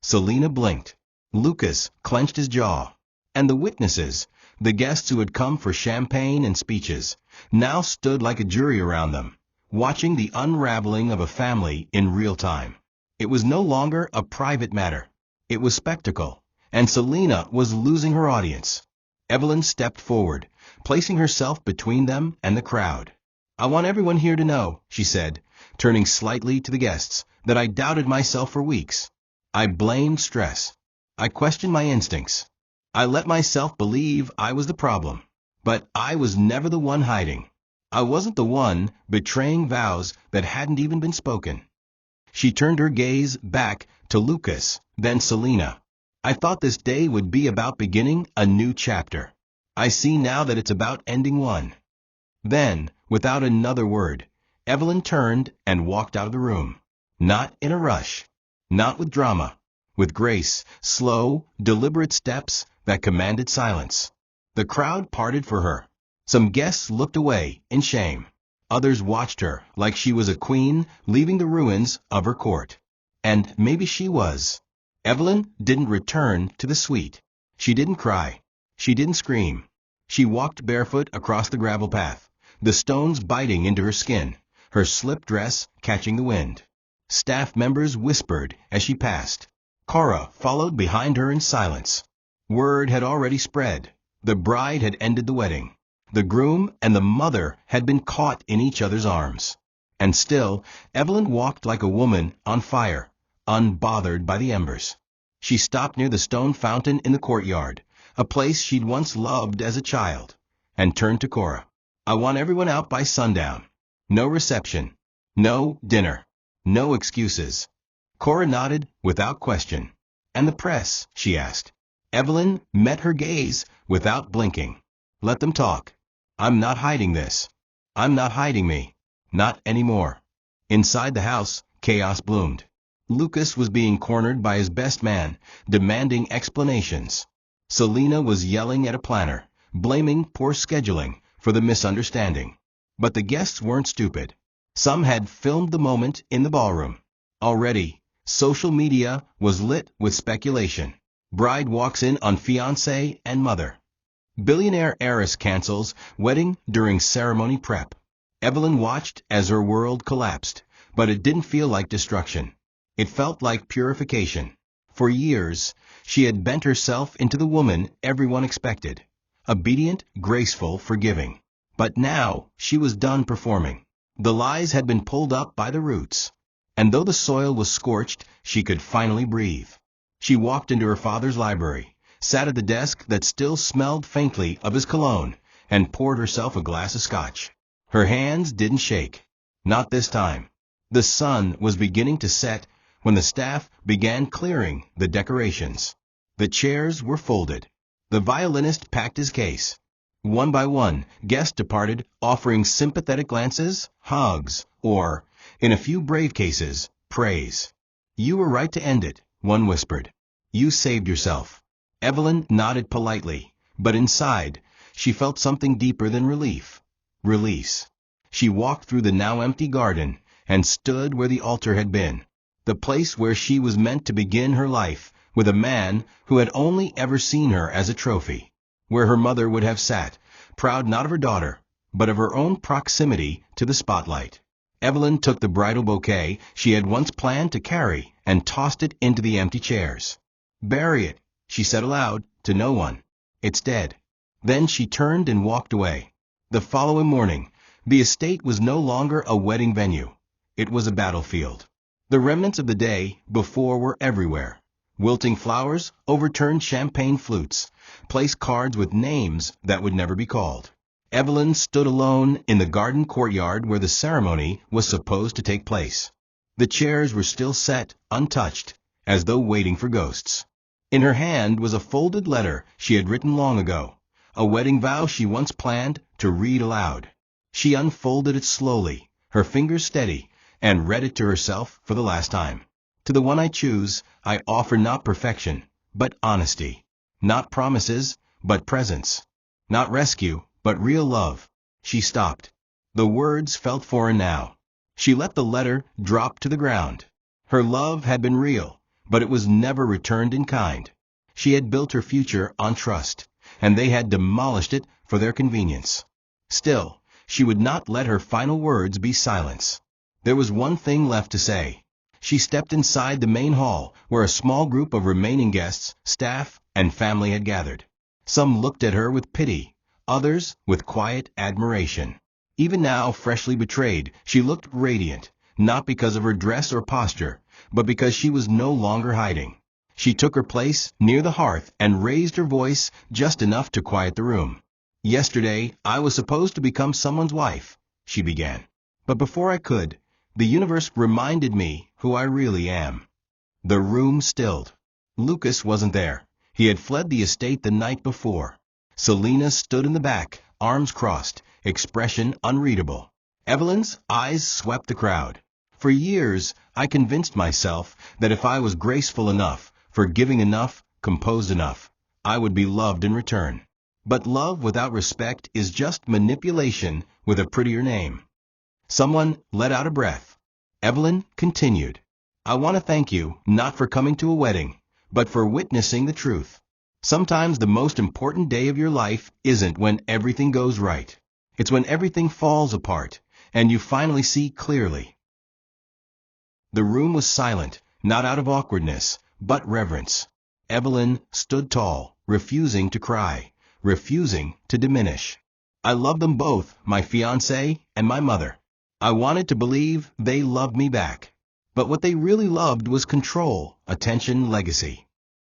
A: Selena blinked. Lucas clenched his jaw. And the witnesses, the guests who had come for champagne and speeches, now stood like a jury around them, watching the unraveling of a family in real time. It was no longer a private matter. It was spectacle, and Selena was losing her audience. Evelyn stepped forward, placing herself between them and the crowd. "I want everyone here to know," she said, turning slightly to the guests, "that I doubted myself for weeks. I blamed stress. I questioned my instincts. I let myself believe I was the problem. But I was never the one hiding. I wasn't the one betraying vows that hadn't even been spoken." She turned her gaze back to Lucas, then Selena. "I thought this day would be about beginning a new chapter. I see now that it's about ending one." Then, without another word, Evelyn turned and walked out of the room. Not in a rush, not with drama, with grace, slow, deliberate steps that commanded silence. The crowd parted for her. Some guests looked away in shame. Others watched her like she was a queen leaving the ruins of her court. And maybe she was. Evelyn didn't return to the suite. She didn't cry. She didn't scream. She walked barefoot across the gravel path, the stones biting into her skin, her slip dress catching the wind. Staff members whispered as she passed. Cora followed behind her in silence. Word had already spread. The bride had ended the wedding. The groom and the mother had been caught in each other's arms. And still, Evelyn walked like a woman on fire, unbothered by the embers. She stopped near the stone fountain in the courtyard, a place she'd once loved as a child, and turned to Cora. "I want everyone out by sundown. No reception. No dinner. No excuses." Cora nodded without question. "And the press?" she asked. Evelyn met her gaze without blinking. "Let them talk. I'm not hiding this. I'm not hiding me. Not anymore." Inside the house, chaos bloomed. Lucas was being cornered by his best man, demanding explanations. Selena was yelling at a planner, blaming poor scheduling for the misunderstanding. But the guests weren't stupid. Some had filmed the moment in the ballroom. Already, social media was lit with speculation. Bride walks in on fiancé and mother. Billionaire heiress cancels wedding during ceremony prep. Evelyn watched as her world collapsed, but it didn't feel like destruction. It felt like purification. For years, she had bent herself into the woman everyone expected. Obedient, graceful, forgiving. But now, she was done performing. The lies had been pulled up by the roots. And though the soil was scorched, she could finally breathe. She walked into her father's library, sat at the desk that still smelled faintly of his cologne, and poured herself a glass of scotch. Her hands didn't shake. Not this time. The sun was beginning to set when the staff began clearing the decorations. The chairs were folded. The violinist packed his case. One by one, guests departed, offering sympathetic glances, hugs, or, in a few brave cases, praise. "You were right to end it," one whispered. You saved yourself. Evelyn nodded politely, but inside, she felt something deeper than relief. Release. She walked through the now empty garden and stood where the altar had been, the place where she was meant to begin her life with a man who had only ever seen her as a trophy, where her mother would have sat, proud not of her daughter, but of her own proximity to the spotlight. Evelyn took the bridal bouquet she had once planned to carry and tossed it into the empty chairs. "Bury it," she said aloud, to no one. "It's dead." Then she turned and walked away. The following morning, the estate was no longer a wedding venue. It was a battlefield. The remnants of the day before were everywhere. Wilting flowers, overturned champagne flutes, placed cards with names that would never be called. Evelyn stood alone in the garden courtyard where the ceremony was supposed to take place. The chairs were still set, untouched, as though waiting for ghosts. In her hand was a folded letter she had written long ago, a wedding vow she once planned to read aloud. She unfolded it slowly, her fingers steady, and read it to herself for the last time. "To the one I choose, I offer not perfection, but honesty. Not promises, but presence. Not rescue, but real love." She stopped. The words felt foreign now. She let the letter drop to the ground. Her love had been real, but it was never returned in kind. She had built her future on trust, and they had demolished it for their convenience. Still, she would not let her final words be silence. There was one thing left to say. She stepped inside the main hall, where a small group of remaining guests, staff, and family had gathered. Some looked at her with pity, others with quiet admiration. Even now, freshly betrayed, she looked radiant, not because of her dress or posture, but because she was no longer hiding. She took her place near the hearth and raised her voice just enough to quiet the room. "Yesterday, I was supposed to become someone's wife," she began. "But before I could, the universe reminded me who I really am." The room stilled. Lucas wasn't there. He had fled the estate the night before. Selina stood in the back, arms crossed, expression unreadable. Evelyn's eyes swept the crowd. "For years, I convinced myself that if I was graceful enough, forgiving enough, composed enough, I would be loved in return. But love without respect is just manipulation with a prettier name." Someone let out a breath. Evelyn continued. "I want to thank you, not for coming to a wedding, but for witnessing the truth. Sometimes the most important day of your life isn't when everything goes right. It's when everything falls apart, and you finally see clearly." The room was silent, not out of awkwardness, but reverence. Evelyn stood tall, refusing to cry, refusing to diminish. "I love them both, my fiancé and my mother. I wanted to believe they loved me back. But what they really loved was control, attention, legacy."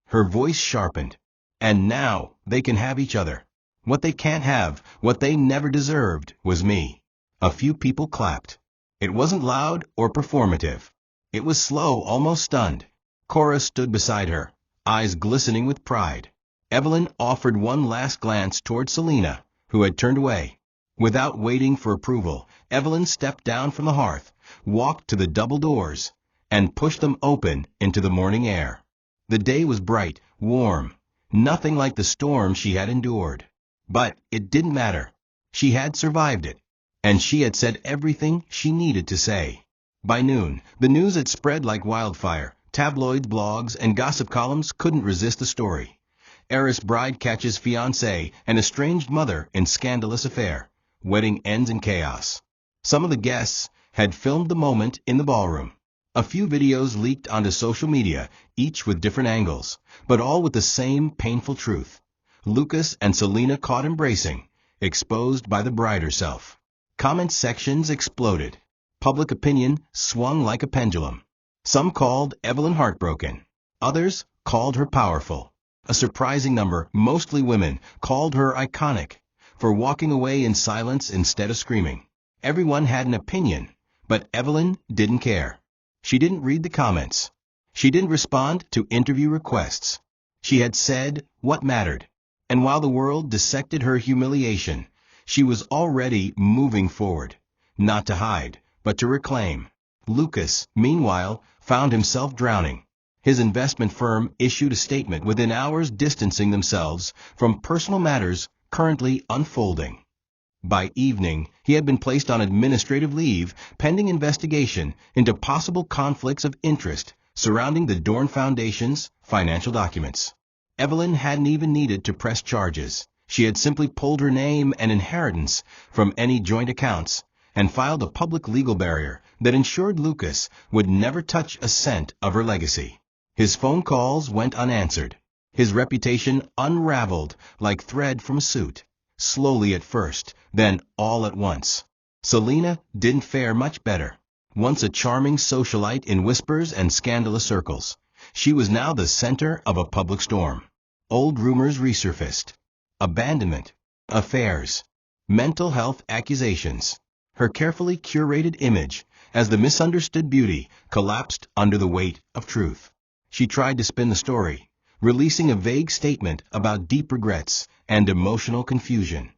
A: Her voice sharpened. "And now they can have each other. What they can't have, what they never deserved, was me." A few people clapped. It wasn't loud or performative. It was slow, almost stunned. Cora stood beside her, eyes glistening with pride. Evelyn offered one last glance toward Selina, who had turned away. Without waiting for approval, Evelyn stepped down from the hearth, walked to the double doors, and pushed them open into the morning air. The day was bright, warm, nothing like the storm she had endured. But it didn't matter. She had survived it, and she had said everything she needed to say. By noon, the news had spread like wildfire. Tabloids, blogs, and gossip columns couldn't resist the story. Heiress bride catches fiancé and estranged mother in scandalous affair. Wedding ends in chaos. Some of the guests had filmed the moment in the ballroom. A few videos leaked onto social media, each with different angles, but all with the same painful truth. Lucas and Selina caught embracing, exposed by the bride herself. Comment sections exploded. Public opinion swung like a pendulum. Some called Evelyn heartbroken. Others called her powerful. A surprising number, mostly women, called her iconic for walking away in silence instead of screaming. Everyone had an opinion, but Evelyn didn't care. She didn't read the comments. She didn't respond to interview requests. She had said what mattered. And while the world dissected her humiliation, she was already moving forward, not to hide, but to reclaim. Lucas, meanwhile, found himself drowning. His investment firm issued a statement within hours distancing themselves from personal matters currently unfolding. By evening, he had been placed on administrative leave pending investigation into possible conflicts of interest surrounding the Dorn Foundation's financial documents. Evelyn hadn't even needed to press charges. She had simply pulled her name and inheritance from any joint accounts and filed a public legal barrier that ensured Lucas would never touch a cent of her legacy. His phone calls went unanswered. His reputation unraveled like thread from a suit, slowly at first, then all at once. Selina didn't fare much better. Once a charming socialite in whispers and scandalous circles, she was now the center of a public storm. Old rumors resurfaced. Abandonment, affairs, mental health accusations. Her carefully curated image as the misunderstood beauty collapsed under the weight of truth. She tried to spin the story, releasing a vague statement about deep regrets and emotional confusion.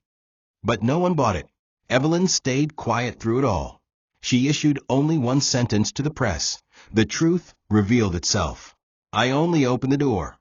A: But no one bought it. Evelyn stayed quiet through it all. She issued only one sentence to the press. The truth revealed itself. "I only opened the door."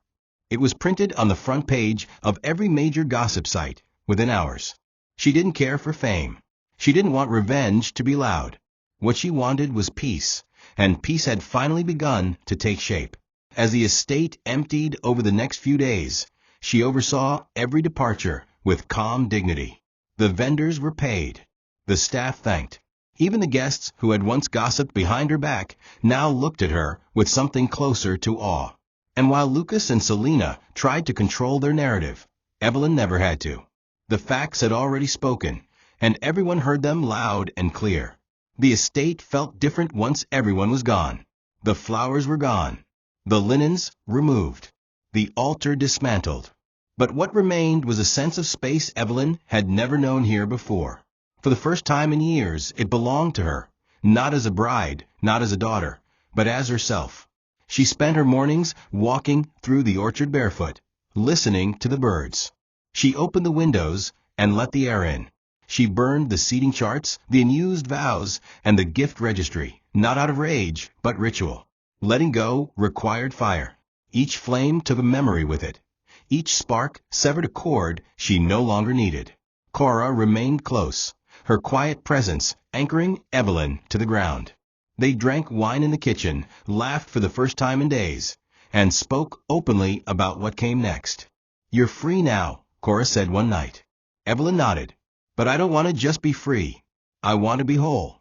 A: It was printed on the front page of every major gossip site within hours. She didn't care for fame. She didn't want revenge to be loud. What she wanted was peace, and peace had finally begun to take shape. As the estate emptied over the next few days, she oversaw every departure with calm dignity. The vendors were paid. The staff thanked. Even the guests who had once gossiped behind her back now looked at her with something closer to awe. And while Lucas and Selina tried to control their narrative, Evelyn never had to. The facts had already spoken, and everyone heard them loud and clear. The estate felt different once everyone was gone. The flowers were gone. The linens removed. The altar dismantled. But what remained was a sense of space Evelyn had never known here before. For the first time in years, it belonged to her, not as a bride, not as a daughter, but as herself. She spent her mornings walking through the orchard barefoot, listening to the birds. She opened the windows and let the air in. She burned the seating charts, the unused vows, and the gift registry, not out of rage, but ritual. Letting go required fire. Each flame took a memory with it. Each spark severed a cord she no longer needed. Cora remained close, her quiet presence anchoring Evelyn to the ground. They drank wine in the kitchen, laughed for the first time in days, and spoke openly about what came next. "You're free now," Cora said one night. Evelyn nodded. "But I don't want to just be free. I want to be whole."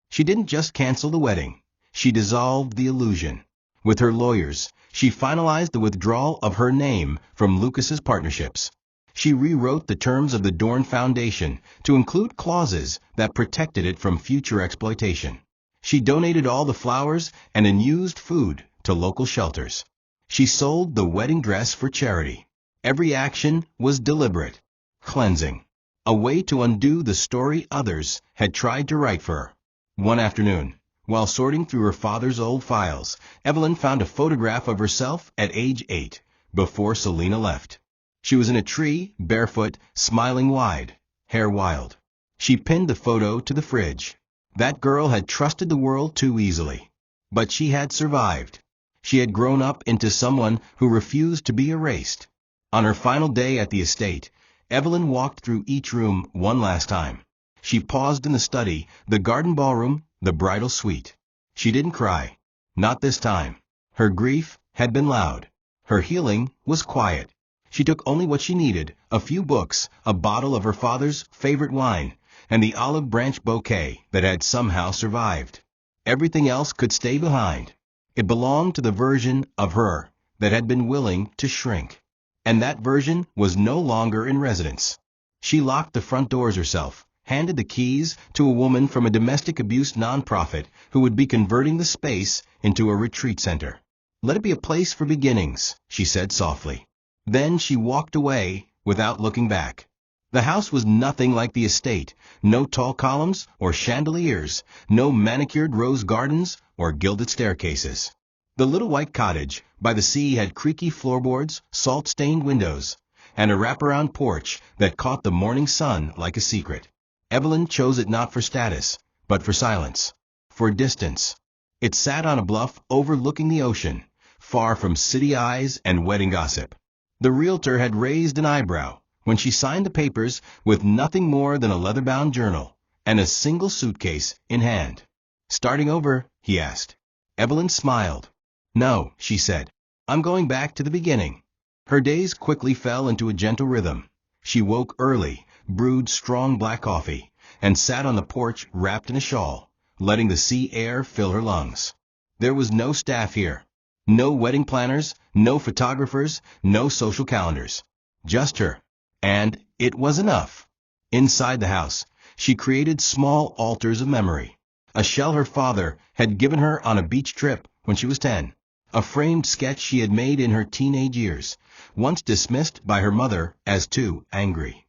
A: She didn't just cancel the wedding. She dissolved the illusion. With her lawyers, she finalized the withdrawal of her name from Lucas's partnerships. She rewrote the terms of the Dorn Foundation to include clauses that protected it from future exploitation. She donated all the flowers and unused food to local shelters. She sold the wedding dress for charity. Every action was deliberate, cleansing, a way to undo the story others had tried to write for her. One afternoon, while sorting through her father's old files, Evelyn found a photograph of herself at age 8, before Selina left. She was in a tree, barefoot, smiling wide, hair wild. She pinned the photo to the fridge. That girl had trusted the world too easily. But she had survived. She had grown up into someone who refused to be erased. On her final day at the estate, Evelyn walked through each room one last time. She paused in the study, the garden ballroom, the bridal suite. She didn't cry. Not this time. Her grief had been loud. Her healing was quiet. She took only what she needed, a few books, a bottle of her father's favorite wine, and the olive branch bouquet that had somehow survived. Everything else could stay behind. It belonged to the version of her that had been willing to shrink. And that version was no longer in residence. She locked the front doors herself, handed the keys to a woman from a domestic abuse nonprofit who would be converting the space into a retreat center. "Let it be a place for beginnings," she said softly. Then she walked away without looking back. The house was nothing like the estate. No tall columns or chandeliers, no manicured rose gardens or gilded staircases. The little white cottage by the sea had creaky floorboards, salt-stained windows, and a wraparound porch that caught the morning sun like a secret. Evelyn chose it not for status, but for silence, for distance. It sat on a bluff overlooking the ocean, far from city eyes and wedding gossip. The realtor had raised an eyebrow when she signed the papers with nothing more than a leather-bound journal and a single suitcase in hand. "Starting over?" he asked. Evelyn smiled. "No," she said. "I'm going back to the beginning." Her days quickly fell into a gentle rhythm. She woke early, brewed strong black coffee, and sat on the porch wrapped in a shawl, letting the sea air fill her lungs. There was no staff here. No wedding planners, no photographers, no social calendars. Just her. And it was enough. Inside the house, she created small altars of memory. A shell her father had given her on a beach trip when she was 10. A framed sketch she had made in her teenage years, once dismissed by her mother as too angry.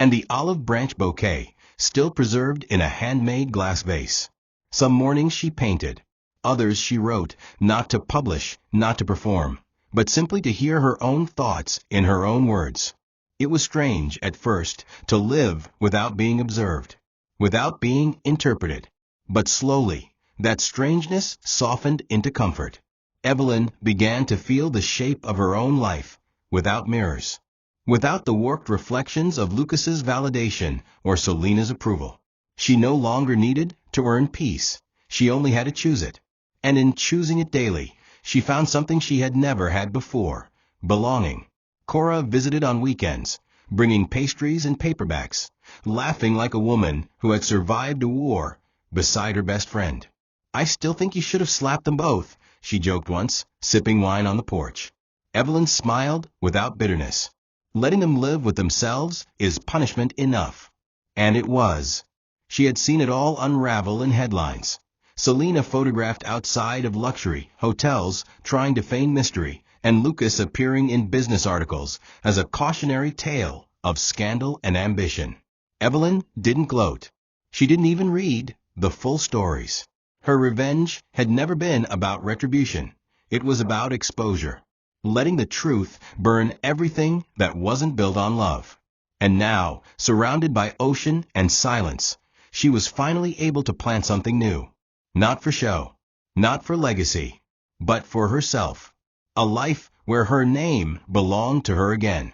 A: And the olive branch bouquet, still preserved in a handmade glass vase. Some mornings she painted. Others she wrote, not to publish, not to perform, but simply to hear her own thoughts in her own words. It was strange, at first, to live without being observed, without being interpreted. But slowly, that strangeness softened into comfort. Evelyn began to feel the shape of her own life, without mirrors, without the warped reflections of Lucas's validation or Selina's approval. She no longer needed to earn peace. She only had to choose it. And in choosing it daily, she found something she had never had before: belonging. Cora visited on weekends, bringing pastries and paperbacks, laughing like a woman who had survived a war, beside her best friend. "I still think you should have slapped them both," she joked once, sipping wine on the porch. Evelyn smiled without bitterness. Letting them live with themselves is punishment enough. And it was. She had seen it all unravel in headlines. Selina photographed outside of luxury hotels trying to feign mystery, and Lucas appearing in business articles as a cautionary tale of scandal and ambition. Evelyn didn't gloat. She didn't even read the full stories. Her revenge had never been about retribution. It was about exposure, letting the truth burn everything that wasn't built on love. And now, surrounded by ocean and silence, she was finally able to plant something new. Not for show, not for legacy, but for herself. A life where her name belonged to her again.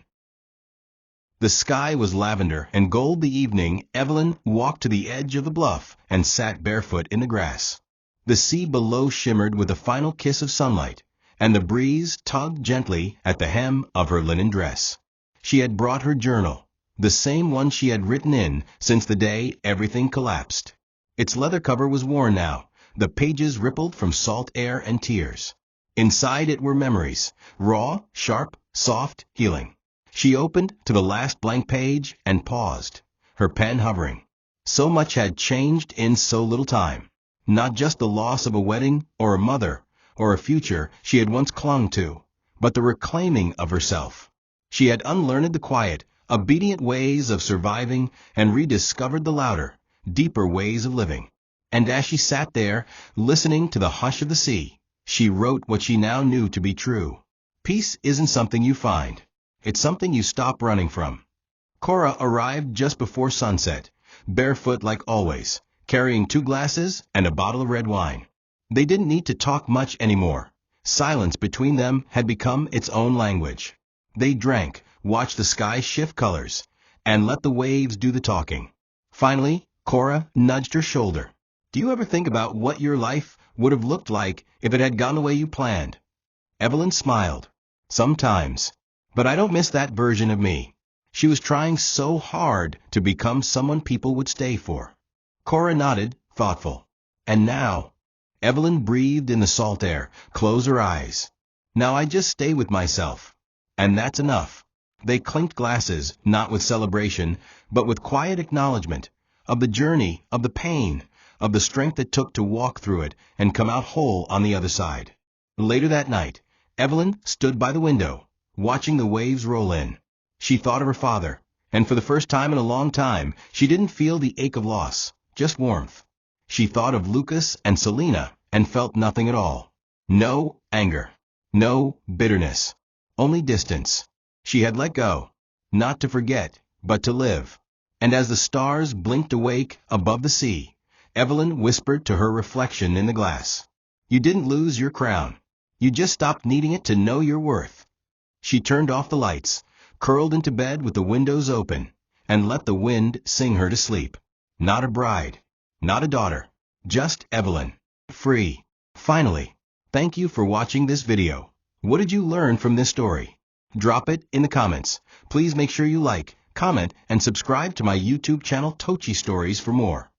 A: The sky was lavender and gold the evening Evelyn walked to the edge of the bluff and sat barefoot in the grass. The sea below shimmered with a final kiss of sunlight, and the breeze tugged gently at the hem of her linen dress. She had brought her journal, the same one she had written in since the day everything collapsed. Its leather cover was worn now, the pages rippled from salt air and tears. Inside it were memories, raw, sharp, soft, healing. She opened to the last blank page and paused, her pen hovering. So much had changed in so little time. Not just the loss of a wedding or a mother or a future she had once clung to, but the reclaiming of herself. She had unlearned the quiet, obedient ways of surviving and rediscovered the louder, deeper ways of living. And as she sat there, listening to the hush of the sea, she wrote what she now knew to be true. Peace isn't something you find. It's something you stop running from. Cora arrived just before sunset, barefoot like always, carrying 2 glasses and a bottle of red wine. They didn't need to talk much anymore. Silence between them had become its own language. They drank, watched the sky shift colors, and let the waves do the talking. Finally, Cora nudged her shoulder. "Do you ever think about what your life would have looked like if it had gone the way you planned?" Evelyn smiled. "Sometimes. But I don't miss that version of me." She was trying so hard to become someone people would stay for. Cora nodded, thoughtful. "And now?" Evelyn breathed in the salt air, closed her eyes. "Now I just stay with myself. And that's enough." They clinked glasses, not with celebration, but with quiet acknowledgement of the journey, of the pain, of the strength it took to walk through it and come out whole on the other side. Later that night, Evelyn stood by the window, watching the waves roll in. She thought of her father, and for the first time in a long time, she didn't feel the ache of loss, just warmth. She thought of Lucas and Selina and felt nothing at all. No anger, no bitterness, only distance. She had let go, not to forget, but to live. And as the stars blinked awake above the sea, Evelyn whispered to her reflection in the glass, "You didn't lose your crown. You just stopped needing it to know your worth. She turned off the lights, curled into bed with the windows open, and let the wind sing her to sleep. Not a bride, not a daughter, just Evelyn. Free. Finally. Thank you for watching this video. What did you learn from this story? Drop it in the comments. Please make sure you like, comment, and subscribe to my YouTube channel TOCHI Stories for more.